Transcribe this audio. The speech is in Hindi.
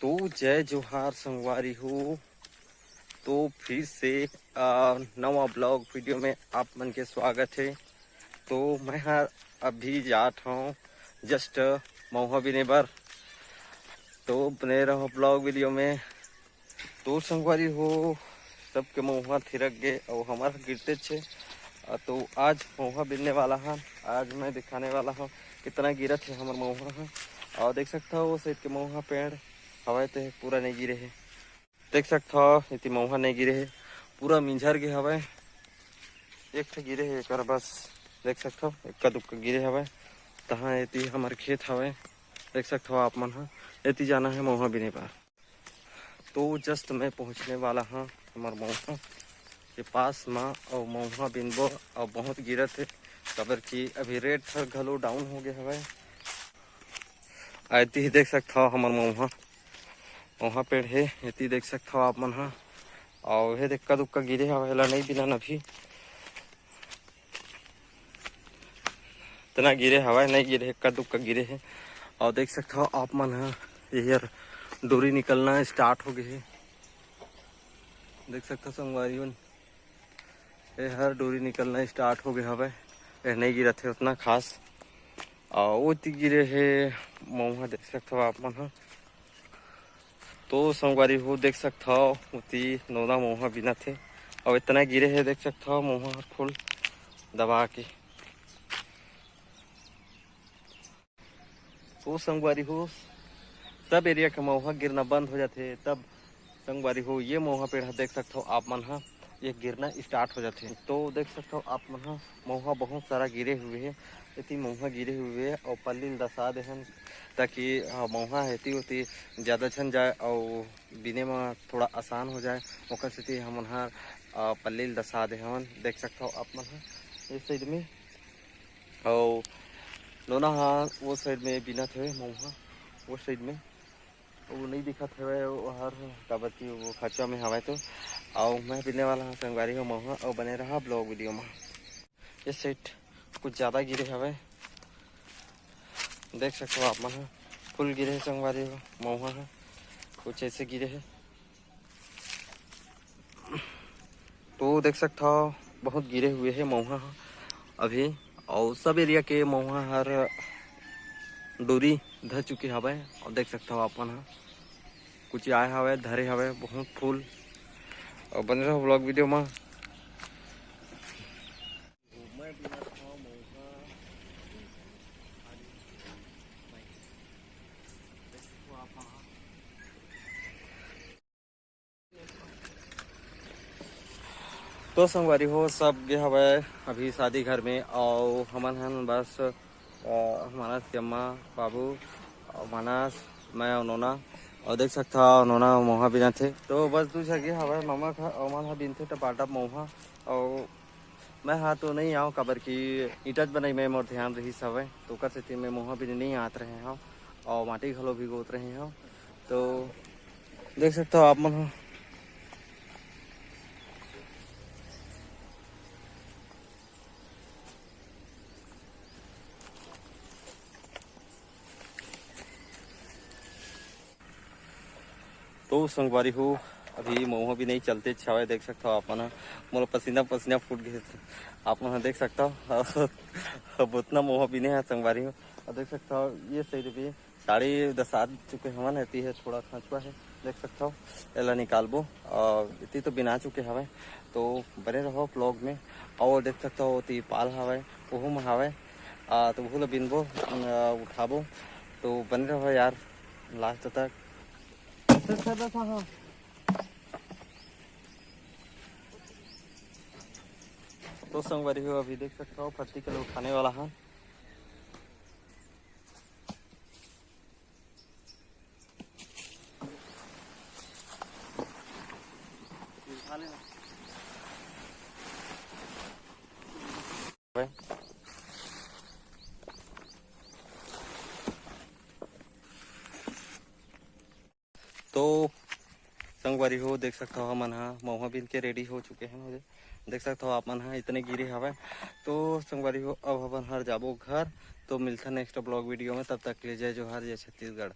तो जय जोहार संगवारी हो। तो फिर से नवा ब्लॉग वीडियो में आप मन के स्वागत है। तो मैं अभी जात हूँ जस्ट महुआ बिने बर। तो बने रहो ब्लॉग वीडियो में। तो संगवारी हो सबके महुआ थिरक गए और हमारा गिरते छे। तो आज महुआ बिनने वाला है। आज मैं दिखाने वाला हूँ कितना गिरत है हमारा महुआ है। और देख सकता हो वो साइड के महुआ पेड़ हवा तो पूरा नहीं गिरे है। देख सकता हो इतनी महुआ नहीं गिरे है, पूरा मिंझर गए हवा। एक ठे गिरे है एक बस। देख सकते हो इक्का दुक्का गिरे हवा। तहाँ इतनी हमारे खेत हवा। देख सकते हो आप मन हाँ इतनी जाना है महुआ बिने पार। तो जस्ट मैं पहुँचने वाला हाँ हमारे महुआ के पास में। और महुआ बिनबो और बहुत गिरत है कबर की अभी रेट घलो डाउन हो गया हवा। ऐती ही देख सकता हो हमारे महुआ वहाँ पेड़ है इतनी देख सकता हो आप मन हाँ। और ये इक्का दुक्का गिरे हवा नहीं बिना अभी इतना गिरे हवा नहीं गिरे इक्का दुक्का गिरे है। और देख सकते हो आप मन हाँ ये डोरी निकलना स्टार्ट हो गई है। देख सकते हो संगवारी ये हर डोरी निकलना स्टार्ट हो गया हवा। ये नहीं गिरा थे उतना खास और वो गिरे है महुआ देख सकते हो आप मन हाँ। तो संगवारी हो देख सकता हो उती नौना महुआ बिना थे और इतना गिरे है। देख सकता हो महुआ फुल दबा के। तो संगवारी हो सब एरिया के महुआ गिरना बंद हो जाते तब संगवारी हो ये महुआ पेड़ देख सकते हो आप मन हाँ ये गिरना स्टार्ट हो जाते। तो देख सकते हो आप मन हाँ महुआ बहुत सारा गिरे हुए है। इतनी महुआ गिरे हुए है और पल्ली दसा देहन ताकि महुआ हेती होती ज़्यादा छन जाए और बिने में थोड़ा आसान हो जाए। ओकर सेती हमन हाँ पल्ली दसा देहन। देख सकते हो आप मन हाँ इस साइड में और लोना हाँ वो साइड में बिना थे महुआ वो साइड में वो नहीं दिखा थे वो हर काबर की वो खर्चा में हवा। तो और मैं बिनने वाला हाँ संगवारी हो महुआ और बने रहा ब्लॉग वीडियो में। इस साइड कुछ ज़्यादा गिरे हवा देख सकते हो आप मन हाँ फुल गिरे है संगवारी हो महुआ है कुछ ऐसे गिरे है। तो देख सकता हो बहुत गिरे हुए है महुआ अभी और सब एरिया के महुआ हर डोरी धर चुके हवा। और देख सकता हो आप मन हाँ कुछ आए हवे धरे हवे बहुत फूल और बने रहो ब्लॉग वीडियो में। तो संगवारी हो सब गे हवे अभी शादी घर में और हमन हन बस मानस के अम्मा बाबू और मानस मैं और नोना। और देख सकता नोना महुआ बिना थे तो बस दू जगह हवा मामा का और मन बिन थे टपाटा महुआ। और मैं हाँ तो नहीं आओ काबर की ईटच बनाई मैं मोर ध्यान रही हवे। तो कर सेती मैं महुआ बिन नहीं आत रहे हूँ और माटी घलो भी गोत रहे हूँ। तो देख सकते हो आप मन तो संगवारी हो अभी महुआ भी नहीं चलते छावे। देख सकता हो आप मन मोला पसीना पसीना फूट गए आप मन देख सकता हो अब उतना महुआ भी नहीं है संगवारी हो। और देख सकता हो ये साइड भी साड़ी दसा चुके हवन रहती है थोड़ा खचुआ है। देख सकता हो एला निकालबो और इतनी तो बिना चुके हवे। तो बने रहो ब्लॉग में और देख सकता हो ती पाल हवे ओहू में हवे तो वह ला बिनबो उठाबो। तो बने रहो यार लास्ट तक। तो संगवारी हो अभी देख सकता हो पत्ती कल उठाने वाला है। तो संगवारी हो देख सकता हो मन हाँ महुआ बिन के रेडी हो चुके हैं मुझे। देख सकते हो आप मन हाँ इतने गिरे हवा। तो संगवारी हो अब अपन हर जाबो घर। तो मिलता नेक्स्ट ब्लॉग वीडियो में तब तक के लिए जय जोहार जय छत्तीसगढ़।